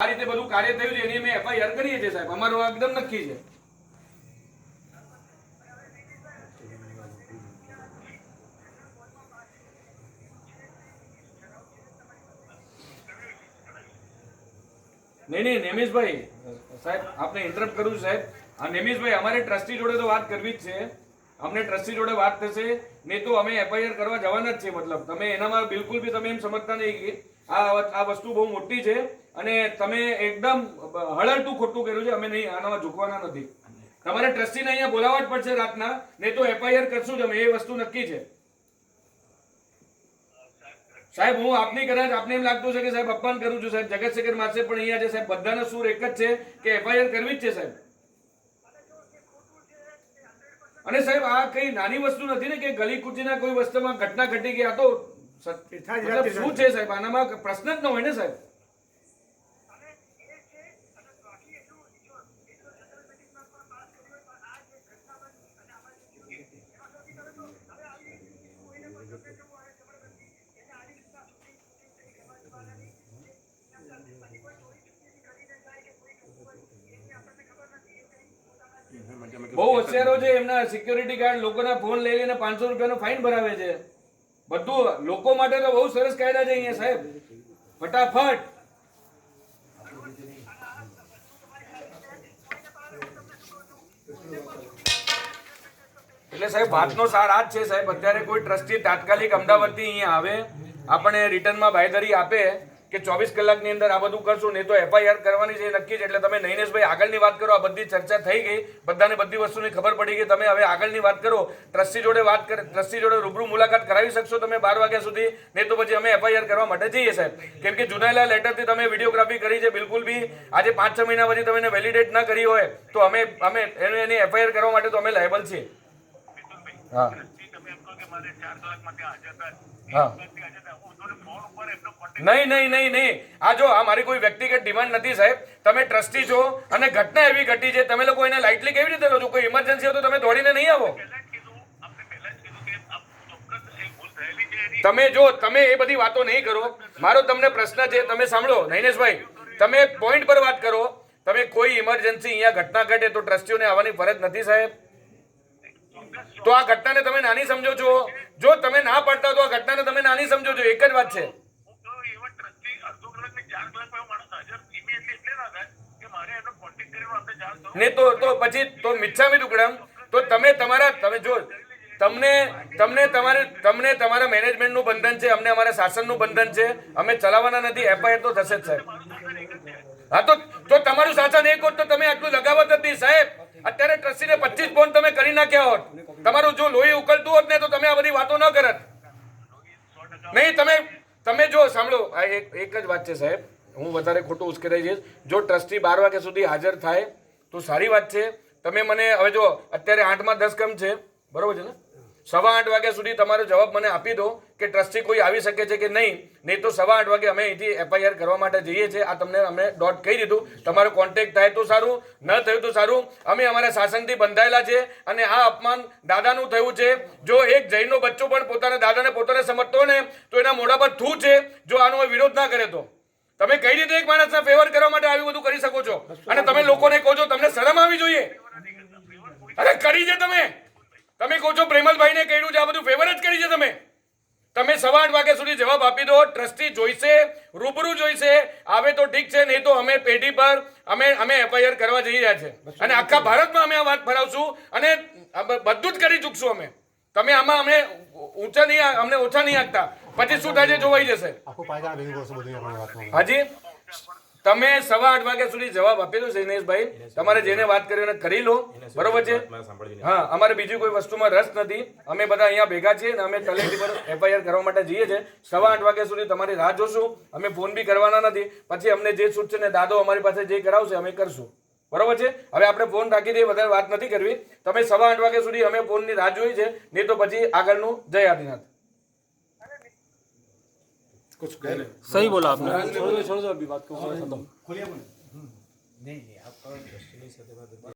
આ રીતે બધું કાર્ય થયું છે એની અમે એફઆઈઆર કરીએ છીએ સાહેબ, અમારું એકદમ નક્કી છે. નહીં નેમિશભાઈ સાહેબ, આપને ઇન્ટરપ્ટ કરું છું સાહેબ. આ નેમિશભાઈ, અમારે ટ્રસ્ટી જોડે તો વાત કરવી જ છે. અમને ટ્રસ્ટી જોડે વાત થશે, નહીં તો અમે એફઆઈઆર કરવા જવાના જ છે. મતલબ તમે એનામાં બિલકુલ બી તમે એમ સમજતા નહીં કે આ વસ્તુ બહુ મોટી છે અને તમે એકદમ હળલતું ખોટું કર્યું છે. અમે નહીં આનામાં ઝૂકવાના નથી. તમારે ટ્રસ્ટીને અહીંયા બોલાવવા જ પડશે રાતના, નહીં તો એફઆઈઆર કરશું જ અમે, એ વસ્તુ નક્કી છે સાહેબ. હું આપની કદાચ આપને એમ લાગતું છે કે સાહેબ અપમાન કરું છું સાહેબ, જગતશેખર માસે પણ અહીંયા છે સાહેબ, બધાનો સૂર એક જ છે કે એફઆઈઆર કરવી જ છે સાહેબ. અને સાહેબ આ કઈ નાની વસ્તુ નથી ને કે ગલી કુચીના કોઈ વસ્તુમાં ઘટના ઘટી ગઈ. આ તો શું છે સાહેબ, આનામાં પ્રશ્ન જ ન હોય ને સાહેબ. બહુ હોશિયારો છે, એમના સિક્યોરિટી ગાર્ડ લોકોના ફોન લઈ લઈને 500 રૂપિયાનો ફાઇન ભરાવે છે. બધું લોકો માટે તો બહુ સરસ કાયદા છે અહીંયા સાહેબ, ફટાફટ. એટલે સાહેબ વાતનો સાર આ જ છે સાહેબ, અત્યારે કોઈ ટ્રસ્ટી તાત્કાલિક અમદાવાદથી અહીંયા આવે, આપણે રિટર્નમાં બાંયધરી આપે કે 24 કલાકની અંદર આ બધું કરશું, નહીં તો એફઆઈઆર કરવાની છે નક્કી છે. એટલે તમે નૈનેશભાઈ આગળની વાત કરો. આ બધી ચર્ચા થઈ ગઈ, બધાને બધી વસ્તુની ખબર પડી ગઈ. તમે હવે આગળની વાત કરો, ટ્રસ્ટી જોડે વાત કરે, ટ્રસ્ટી જોડે રૂબરૂ મુલાકાત કરાવી શકશો તમે 12 વાગ્યા સુધી, નહીં તો પછી અમે એફઆઈઆર કરવા માટે જઈએ સાહેબ. કેમ કે જુનાયેલા લેટરથી તમે વિડીયોગ્રાફી કરી છે, બિલકુલ બી આજે 5-6 મહિના પછી તમે એને વેલિડેટ ના કરી હોય તો અમે એની એફઆઈઆર કરવા માટે તો અમે લાયબલ છીએ. હા હા, નહીં. આ જો આ મારી કોઈ વ્યક્તિગત ડિમાન્ડ નથી સાહેબ. તમે ટ્રસ્ટી છો અને ઘટના એવી ઘટી છે, તમે લોકો એને લાઇટલી કેવી રીતે લો છો? કોઈ ઇમરજન્સી હોય તો તમે દોડીને નહીં આવો. તમે જો તમે એ બધી વાતો નહીં કરો. મારો તમને પ્રશ્ન છે, તમે સાંભળો નૈનેશભાઈ, તમે પોઈન્ટ પર વાત કરો. તમે કોઈ ઇમરજન્સી અહીંયા ઘટના ઘટે તો ટ્રસ્ટીઓને આવવાની ફરજ નથી સાહેબ? તો આ ઘટનાને તમે નાની સમજો છો? જો તમે ના પડતા તો આ ઘટનાને તમે નાની સમજો છો, એક જ વાત છે. ને તો પછી તો મિચ્છામી દુક્કડમ. તો તમે જો તમને તમારા મેનેજમેન્ટનું બંધન છે, અમને અમારા શાસનનું બંધન છે, અમે ચલાવવાના નથી. એફઆઈઆર તો થશે જ સાહેબ. હા તો તમારું શાસન એક હોત તો તમે આટલું લગાવત જ નહીં સાહેબ. અત્યારે ટ્રસ્ટીને 25 ફોન તમે કરી નાખ્યા હોત. તમારું જો લોહી ઉકળતું હોત ને તો તમે આ બધી વાતો ન કરત. નહીં તમે જો સાંભળો, આ એક જ વાત છે સાહેબ, હું વધારે ખોટું ઉશ્કેરાઈ જઈશ. જો ટ્રસ્ટી 12 વાગ્યા સુધી હાજર થાય તો સારી વાત છે. તમે મને હવે જો અત્યારે 8માં 10 કેમ છે, બરોબર છે ને? 8:15 વાગ્યા સુધી તમારો જવાબ મને આપી દો કે ટ્રસ્ટી કોઈ આવી શકે છે કે નહીં. નહીં તો 8:15 વાગે અમે અહીંથી એફઆઈઆર કરવા માટે જઈએ છીએ. આ તમને અમે ડોટ કહી દીધું. તમારો કોન્ટેક્ટ થાય તો સારું, ન થયું તો સારું. અમે અમારા શાસનથી બંધાયેલા છે અને આ અપમાન દાદાનું થયું છે. જો એક જૈનનો બચ્ચો પણ પોતાના દાદાને પોતાને સમજતો હોય ને તો એના મોઢા પર થૂ છે, જો આનો વિરોધ ના કરે તો. તમે કઈ રીતે એક માણસના ફેવર કરવા માટે આવી બધું કરી શકો છો? અને તમે લોકોને કહો છો તમને શરમ આવી જોઈએ? અરે કરી છે તમે કહો છો પ્રેમલભાઈને કહ્યું છે, આ બધું ફેવર જ કરી છે તમે. 8:15 વાગ્યા સુધી જવાબ આપી દો. ટ્રસ્ટી જોઈશે, રૂબરૂ જોઈશે, આવે તો ઠીક છે, નહીં તો અમે પેઢી પર અમે એફઆઈઆર કરવા જઈ રહ્યા છે અને આખા ભારતમાં અમે આ વાત ફરાવશું અને બધું જ કરી ચૂકશું અમે. તમે આમાં અમને ઓછા નહીં આપતા. પછી શું થાય જોવાઈ જશે. હાજી, તમે 8:15 વાગ્યા સુધી જવાબ આપી દો શૈલેષભાઈ. તમારે જેને વાત કરી એને કરી લો, બરોબર છે? હા, અમારે બીજી કોઈ વસ્તુમાં રસ નથી. અમે બધા અહીંયા ભેગા છીએ અને અમે તલેટી પર એફઆઈઆર કરવા માટે જઈએ છીએ. 8:15 વાગ્યા સુધી તમારી રાહ જોશું. અમે ફોન બી કરવાના નથી. પછી અમને જે છૂટશે ને દાદો અમારી પાસે જે કરાવશે અમે કરશું, બરોબર છે? હવે આપણે ફોન રાખી દઈએ, વધારે વાત નથી કરવી. તમે 8:15 વાગ્યા સુધી અમે ફોનની રાહ જોઈ છે, નહીં તો પછી આગળનું જય આદિનાથ. कुछ सही बोला आपने. छोड़ दो अभी बात को खत्म.